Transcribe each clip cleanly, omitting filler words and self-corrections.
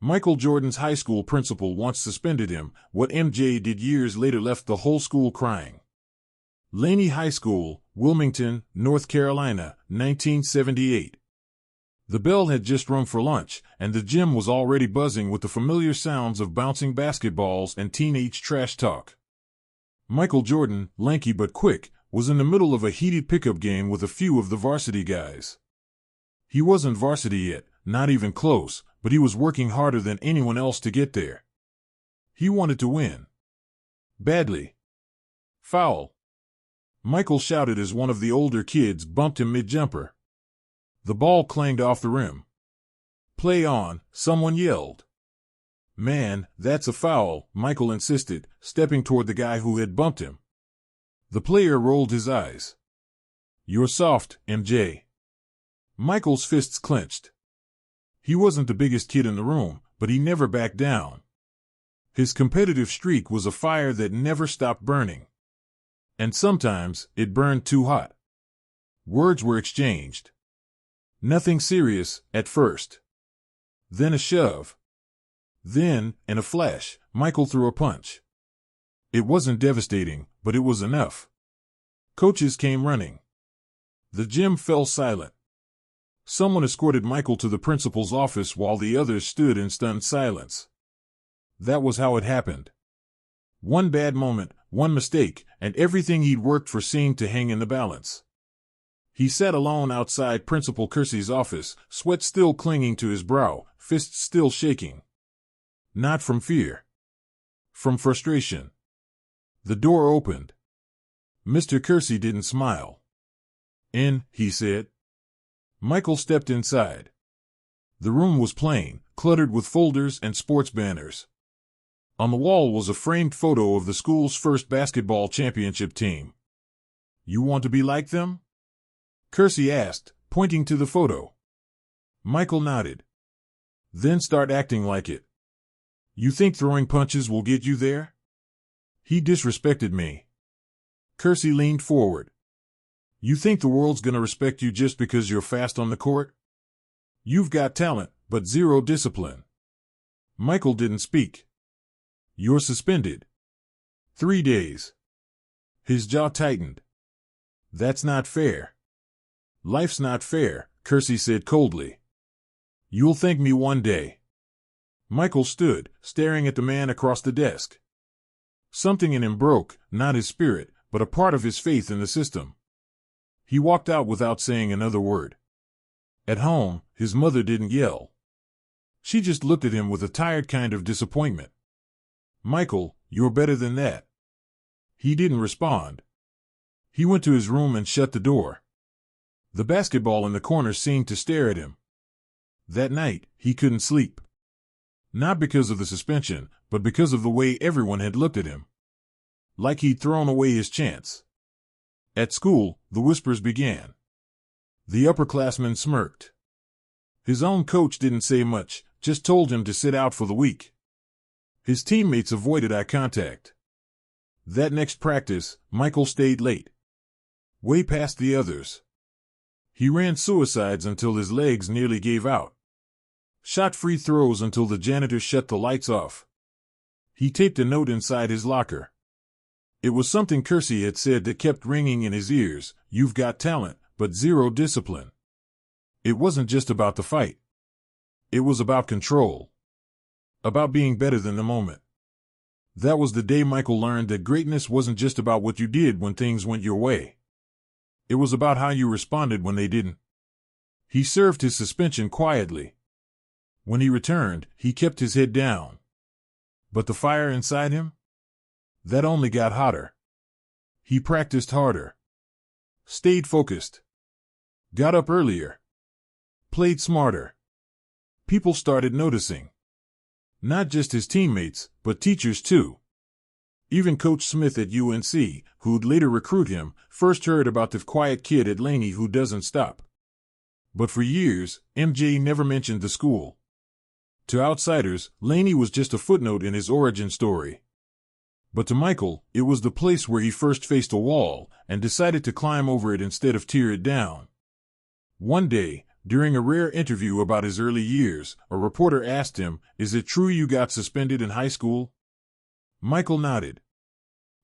Michael Jordan's high school principal once suspended him. What MJ did years later left the whole school crying. Laney High School, Wilmington, North Carolina, 1978. The bell had just rung for lunch, and the gym was already buzzing with the familiar sounds of bouncing basketballs and teenage trash talk. Michael Jordan, lanky but quick, was in the middle of a heated pickup game with a few of the varsity guys. He wasn't varsity yet, not even close, but he was working harder than anyone else to get there. He wanted to win. Badly. Foul. Michael shouted as one of the older kids bumped him mid-jumper. The ball clanged off the rim. Play on, someone yelled. Man, that's a foul, Michael insisted, stepping toward the guy who had bumped him. The player rolled his eyes. You're soft, MJ. Michael's fists clenched. He wasn't the biggest kid in the room, but he never backed down. His competitive streak was a fire that never stopped burning. And sometimes, it burned too hot. Words were exchanged. Nothing serious, at first. Then a shove. Then, in a flash, Michael threw a punch. It wasn't devastating, but it was enough. Coaches came running. The gym fell silent. Someone escorted Michael to the principal's office while the others stood in stunned silence. That was how it happened. One bad moment, one mistake, and everything he'd worked for seemed to hang in the balance. He sat alone outside Principal Kersey's office, sweat still clinging to his brow, fists still shaking. Not from fear. From frustration. The door opened. Mr. Kersey didn't smile. In, he said. Michael stepped inside. The room was plain, cluttered with folders and sports banners. On the wall was a framed photo of the school's first basketball championship team. You want to be like them? Kersey asked, pointing to the photo. Michael nodded. Then start acting like it. You think throwing punches will get you there? He disrespected me. Kersey leaned forward. You think the world's gonna respect you just because you're fast on the court? You've got talent, but zero discipline. Michael didn't speak. You're suspended. 3 days. His jaw tightened. That's not fair. Life's not fair, Kersey said coldly. You'll thank me one day. Michael stood, staring at the man across the desk. Something in him broke, not his spirit, but a part of his faith in the system. He walked out without saying another word. At home, his mother didn't yell. She just looked at him with a tired kind of disappointment. Michael, you're better than that. He didn't respond. He went to his room and shut the door. The basketball in the corner seemed to stare at him. That night, he couldn't sleep. Not because of the suspension, but because of the way everyone had looked at him. Like he'd thrown away his chance. At school, the whispers began. The upperclassmen smirked. His own coach didn't say much, just told him to sit out for the week. His teammates avoided eye contact. That next practice, Michael stayed late. Way past the others. He ran suicides until his legs nearly gave out. Shot free throws until the janitor shut the lights off. He taped a note inside his locker. It was something Kersey had said that kept ringing in his ears. You've got talent, but zero discipline. It wasn't just about the fight. It was about control. About being better than the moment. That was the day Michael learned that greatness wasn't just about what you did when things went your way. It was about how you responded when they didn't. He served his suspension quietly. When he returned, he kept his head down. But the fire inside him? That only got hotter. He practiced harder. Stayed focused. Got up earlier. Played smarter. People started noticing. Not just his teammates, but teachers too. Even Coach Smith at UNC, who'd later recruit him, first heard about the quiet kid at Laney who doesn't stop. But for years, MJ never mentioned the school. To outsiders, Laney was just a footnote in his origin story. But to Michael, it was the place where he first faced a wall and decided to climb over it instead of tear it down. One day, During a rare interview about his early years, a reporter asked him, "Is it true you got suspended in high school?" Michael nodded.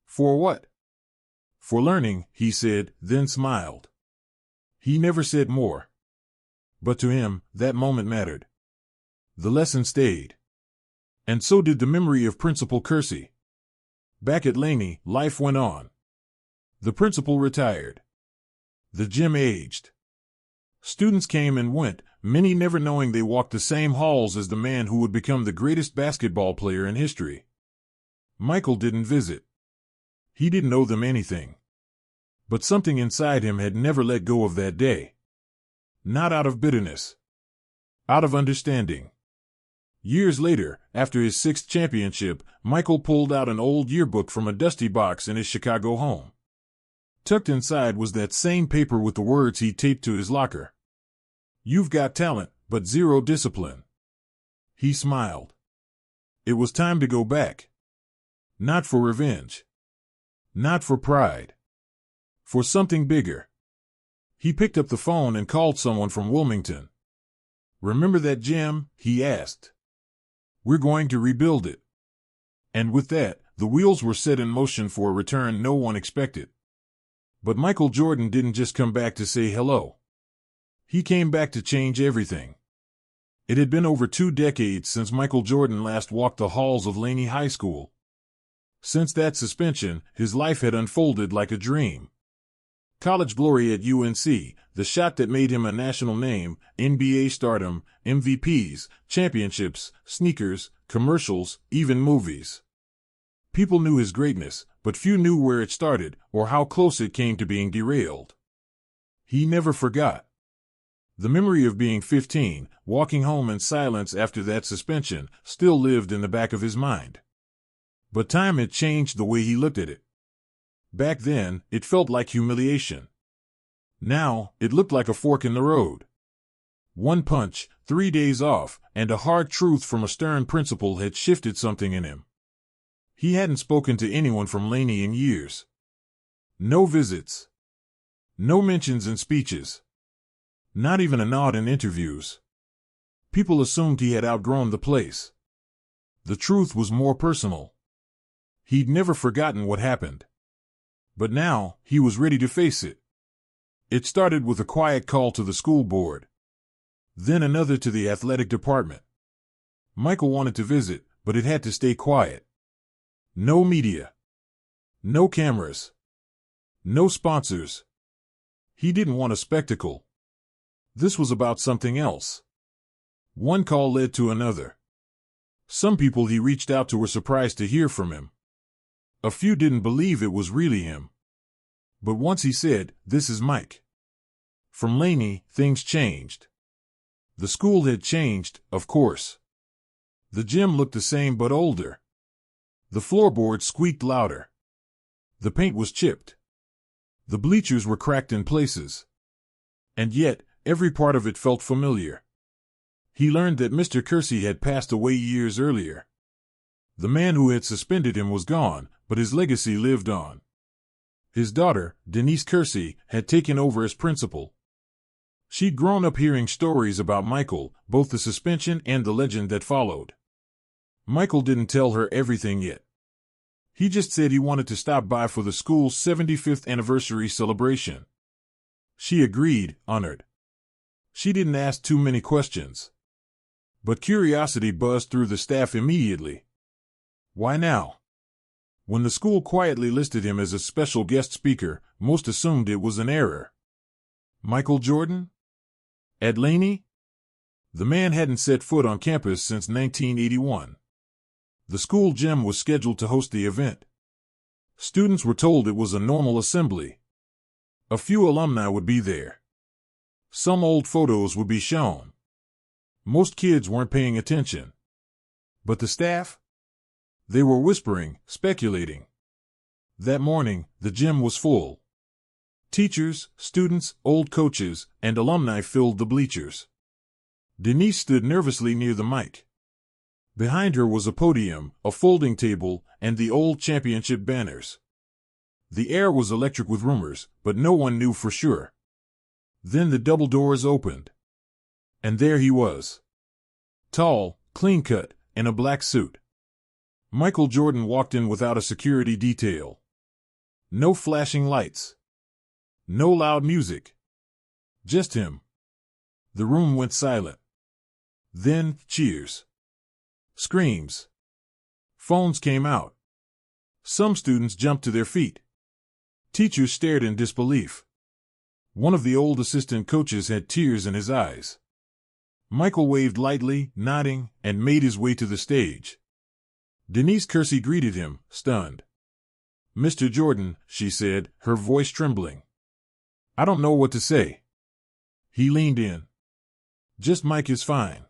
"For what?" "For learning," he said, then smiled. He never said more. But to him, that moment mattered. The lesson stayed. And so did the memory of Principal Kersey. Back at Laney, life went on. The principal retired. The gym aged. Students came and went, many never knowing they walked the same halls as the man who would become the greatest basketball player in history. Michael didn't visit. He didn't owe them anything. But something inside him had never let go of that day. Not out of bitterness. Out of understanding. Years later, after his 6th championship, Michael pulled out an old yearbook from a dusty box in his Chicago home. Tucked inside was that same paper with the words he taped to his locker. "You've got talent, but zero discipline." He smiled. It was time to go back. Not for revenge. Not for pride. For something bigger. He picked up the phone and called someone from Wilmington. "Remember that gym?" he asked. "We're going to rebuild it." And with that, the wheels were set in motion for a return no one expected. But Michael Jordan didn't just come back to say hello. He came back to change everything. It had been over 2 decades since Michael Jordan last walked the halls of Laney High School. Since that suspension, his life had unfolded like a dream. College glory at UNC, the shot that made him a national name, NBA stardom, MVPs, championships, sneakers, commercials, even movies. People knew his greatness, but few knew where it started or how close it came to being derailed. He never forgot. The memory of being 15, walking home in silence after that suspension, still lived in the back of his mind. But time had changed the way he looked at it. Back then, it felt like humiliation. Now, it looked like a fork in the road. 1 punch, 3 days off, and a hard truth from a stern principal had shifted something in him. He hadn't spoken to anyone from Laney in years. No visits. No mentions in speeches. Not even a nod in interviews. People assumed he had outgrown the place. The truth was more personal. He'd never forgotten what happened. But now, he was ready to face it. It started with a quiet call to the school board. Then another to the athletic department. Michael wanted to visit, but it had to stay quiet. No media. No cameras. No sponsors. He didn't want a spectacle. This was about something else. One call led to another. Some people he reached out to were surprised to hear from him. A few didn't believe it was really him. But once he said, "This is Mike." From Laney, things changed. The school had changed, of course. The gym looked the same but older. The floorboards squeaked louder. The paint was chipped. The bleachers were cracked in places. And yet, every part of it felt familiar. He learned that Mr. Kersey had passed away years earlier. The man who had suspended him was gone, but his legacy lived on. His daughter, Denise Kersey, had taken over as principal. She'd grown up hearing stories about Michael, both the suspension and the legend that followed. Michael didn't tell her everything yet. He just said he wanted to stop by for the school's 75th anniversary celebration. She agreed, honored. She didn't ask too many questions. But curiosity buzzed through the staff immediately. Why now? When the school quietly listed him as a special guest speaker, most assumed it was an error. Michael Jordan? At Laney? The man hadn't set foot on campus since 1981. The school gym was scheduled to host the event. Students were told it was a normal assembly. A few alumni would be there. Some old photos would be shown. Most kids weren't paying attention. But the staff? They were whispering, speculating. That morning, the gym was full. Teachers, students, old coaches, and alumni filled the bleachers. Denise stood nervously near the mic. Behind her was a podium, a folding table, and the old championship banners. The air was electric with rumors, but no one knew for sure. Then the double doors opened. And there he was. Tall, clean-cut, in a black suit. Michael Jordan walked in without a security detail. No flashing lights. No loud music. Just him. The room went silent. Then, cheers. Screams. Phones came out. Some students jumped to their feet. Teachers stared in disbelief. One of the old assistant coaches had tears in his eyes. Michael waved lightly, nodding, and made his way to the stage. Denise Kersey greeted him, stunned. "Mr. Jordan," she said, her voice trembling. "I don't know what to say." He leaned in. "Just Mike is fine."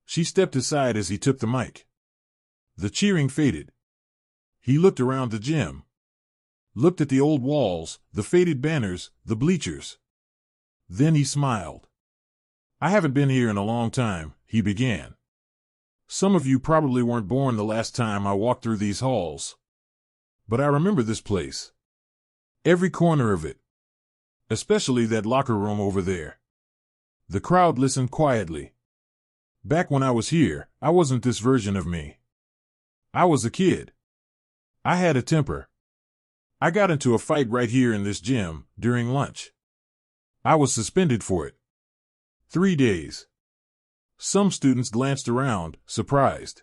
She stepped aside as he took the mic. The cheering faded. He looked around the gym. Looked at the old walls, the faded banners, the bleachers. Then he smiled. "I haven't been here in a long time," he began. "Some of you probably weren't born the last time I walked through these halls. But I remember this place. Every corner of it. Especially that locker room over there." The crowd listened quietly. "Back when I was here, I wasn't this version of me. I was a kid. I had a temper. I got into a fight right here in this gym, during lunch. I was suspended for it. 3 days. Some students glanced around, surprised.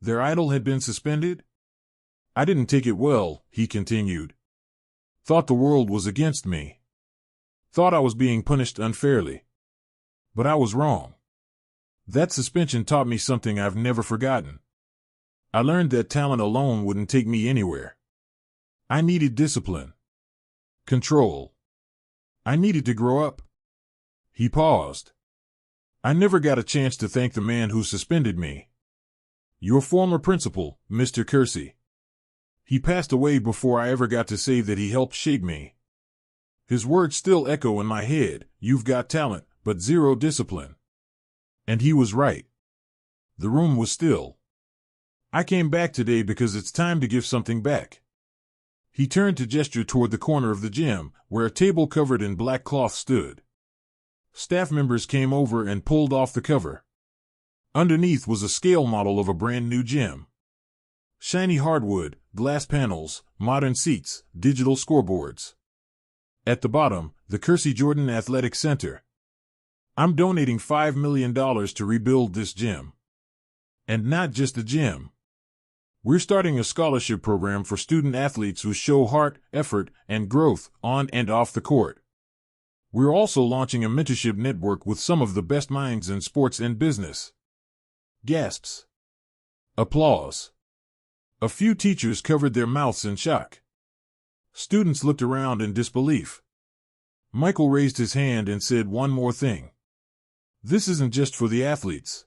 Their idol had been suspended? I didn't take it well," he continued. "Thought the world was against me. Thought I was being punished unfairly. But I was wrong. That suspension taught me something I've never forgotten. I learned that talent alone wouldn't take me anywhere. I needed discipline. Control. I needed to grow up." He paused. "I never got a chance to thank the man who suspended me. Your former principal, Mr. Kersey. He passed away before I ever got to say that he helped shape me. His words still echo in my head, 'You've got talent, but zero discipline.' And he was right." The room was still. "I came back today because it's time to give something back." He turned to gesture toward the corner of the gym, where a table covered in black cloth stood. Staff members came over and pulled off the cover. Underneath was a scale model of a brand new gym. Shiny hardwood, glass panels, modern seats, digital scoreboards. At the bottom, the Kersey Jordan Athletic Center. "I'm donating $5 million to rebuild this gym. And not just a gym. We're starting a scholarship program for student athletes who show heart, effort, and growth on and off the court. We're also launching a mentorship network with some of the best minds in sports and business." Gasps. Applause. A few teachers covered their mouths in shock. Students looked around in disbelief. Michael raised his hand and said one more thing. "This isn't just for the athletes.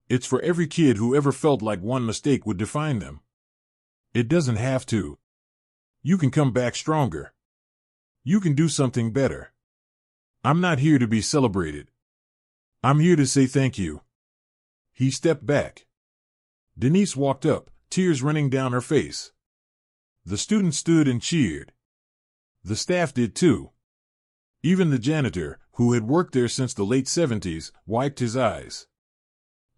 It's for every kid who ever felt like one mistake would define them. It doesn't have to. You can come back stronger. You can do something better. I'm not here to be celebrated. I'm here to say thank you." He stepped back. Denise walked up, tears running down her face. The students stood and cheered. The staff did too. Even the janitor, who had worked there since the late 70s, wiped his eyes.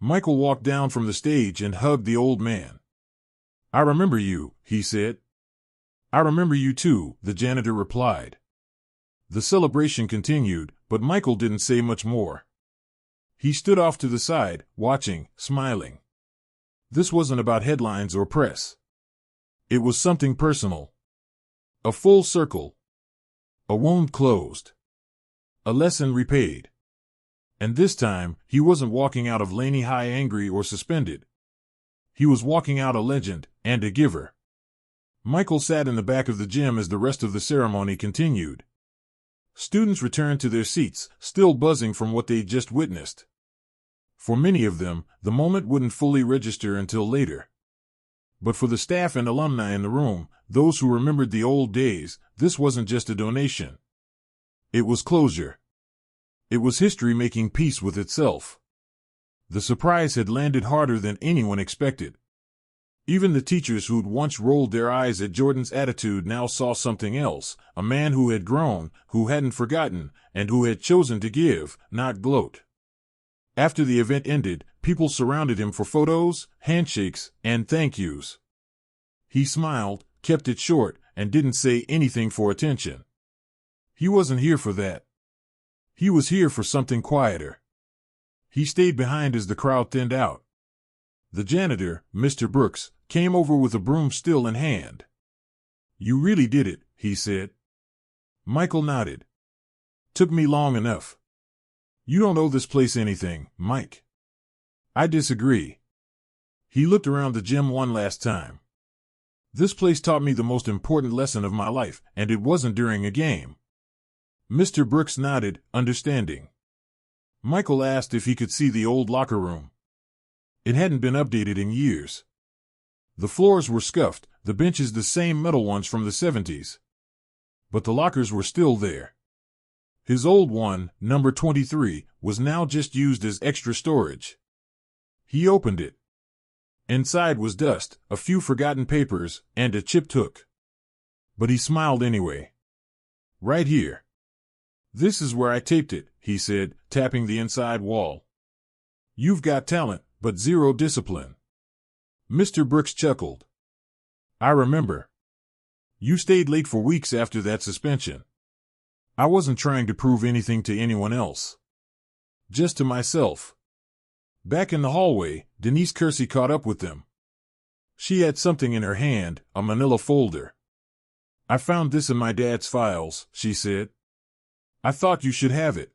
Michael walked down from the stage and hugged the old man. "I remember you," he said. "I remember you too," the janitor replied. The celebration continued, but Michael didn't say much more. He stood off to the side, watching, smiling. This wasn't about headlines or press. It was something personal. A full circle. A wound closed. A lesson repaid. And this time, he wasn't walking out of Laney High angry or suspended. He was walking out a legend, and a giver. Michael sat in the back of the gym as the rest of the ceremony continued. Students returned to their seats, still buzzing from what they'd just witnessed. For many of them, the moment wouldn't fully register until later. But for the staff and alumni in the room, those who remembered the old days, this wasn't just a donation. It was closure. It was history making peace with itself. The surprise had landed harder than anyone expected. Even the teachers who'd once rolled their eyes at Jordan's attitude now saw something else, a man who had grown, who hadn't forgotten, and who had chosen to give, not gloat. After the event ended, people surrounded him for photos, handshakes, and thank yous. He smiled, kept it short, and didn't say anything for attention. He wasn't here for that. He was here for something quieter. He stayed behind as the crowd thinned out. The janitor, Mr. Brooks, came over with a broom still in hand. "You really did it," he said. Michael nodded. "Took me long enough." "You don't owe this place anything, Mike." "I disagree." He looked around the gym one last time. "This place taught me the most important lesson of my life, and it wasn't during a game." Mr. Brooks nodded, understanding. Michael asked if he could see the old locker room. It hadn't been updated in years. The floors were scuffed, the benches the same metal ones from the 70s. But the lockers were still there. His old one, number 23, was now just used as extra storage. He opened it. Inside was dust, a few forgotten papers, and a chipped hook. But he smiled anyway. "Right here. This is where I taped it," he said, tapping the inside wall. "You've got talent, but zero discipline." Mr. Brooks chuckled. "I remember. You stayed late for weeks after that suspension. I wasn't trying to prove anything to anyone else. Just to myself." Back in the hallway, Denise Kersey caught up with them. She had something in her hand, a manila folder. "I found this in my dad's files," she said. "I thought you should have it."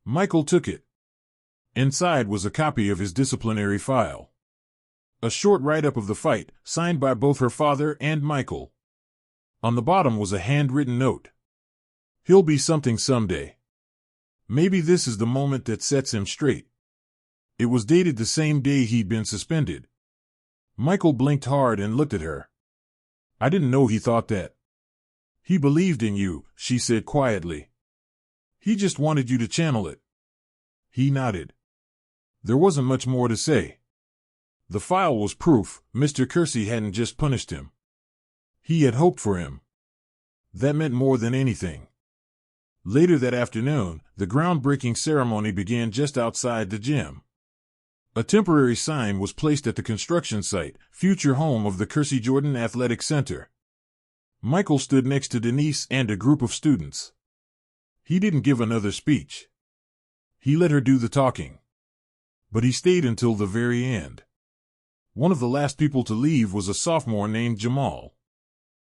Michael took it. Inside was a copy of his disciplinary file. A short write-up of the fight, signed by both her father and Michael. On the bottom was a handwritten note. "He'll be something someday. Maybe this is the moment that sets him straight." It was dated the same day he'd been suspended. Michael blinked hard and looked at her. "I didn't know he thought that." "He believed in you," she said quietly. "He just wanted you to channel it." He nodded. There wasn't much more to say. The file was proof Mr. Kersey hadn't just punished him. He had hoped for him. That meant more than anything. Later that afternoon, the groundbreaking ceremony began just outside the gym. A temporary sign was placed at the construction site, future home of the Kersey Jordan Athletic Center. Michael stood next to Denise and a group of students. He didn't give another speech. He let her do the talking. But he stayed until the very end. One of the last people to leave was a sophomore named Jamal.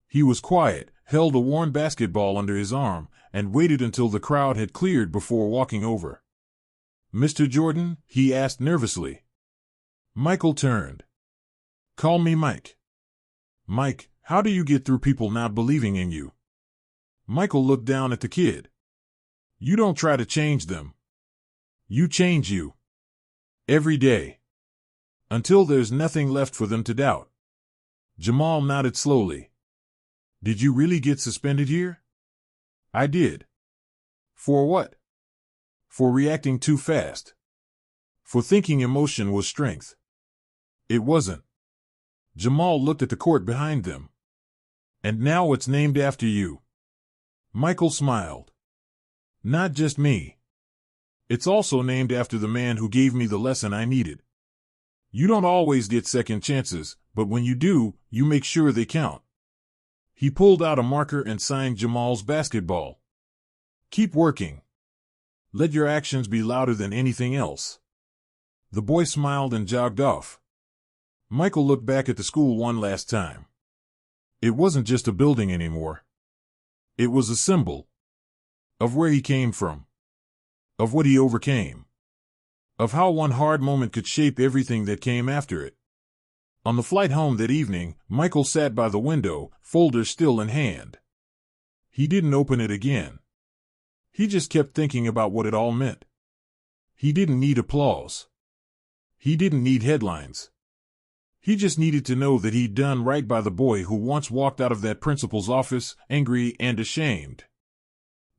He was quiet, held a worn basketball under his arm, and waited until the crowd had cleared before walking over. "Mr. Jordan?" he asked nervously. Michael turned. "Call me Mike." "Mike, how do you get through people not believing in you?" Michael looked down at the kid. "You don't try to change them. You change you. Every day. Until there's nothing left for them to doubt." Jamal nodded slowly. "Did you really get suspended here?" "I did." "For what?" "For reacting too fast. For thinking emotion was strength." "It wasn't." Jamal looked at the court behind them. "And now it's named after you." Michael smiled. "Not just me. It's also named after the man who gave me the lesson I needed. You don't always get second chances, but when you do, you make sure they count." He pulled out a marker and signed Jamal's basketball. "Keep working. Let your actions be louder than anything else." The boy smiled and jogged off. Michael looked back at the school one last time. It wasn't just a building anymore. It was a symbol. Of where he came from. Of what he overcame. Of how one hard moment could shape everything that came after it. On the flight home that evening, Michael sat by the window, folder still in hand. He didn't open it again. He just kept thinking about what it all meant. He didn't need applause. He didn't need headlines. He just needed to know that he'd done right by the boy who once walked out of that principal's office, angry and ashamed.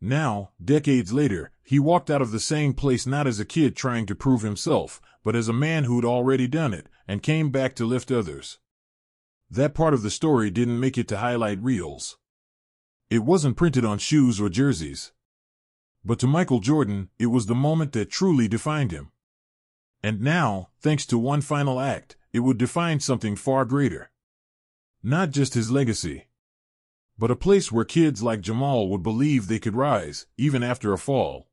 Now, decades later, he walked out of the same place not as a kid trying to prove himself, but as a man who'd already done it, and came back to lift others. That part of the story didn't make it to highlight reels. It wasn't printed on shoes or jerseys. But to Michael Jordan, it was the moment that truly defined him. And now, thanks to one final act, it would define something far greater. Not just his legacy, but a place where kids like Jamal would believe they could rise, even after a fall.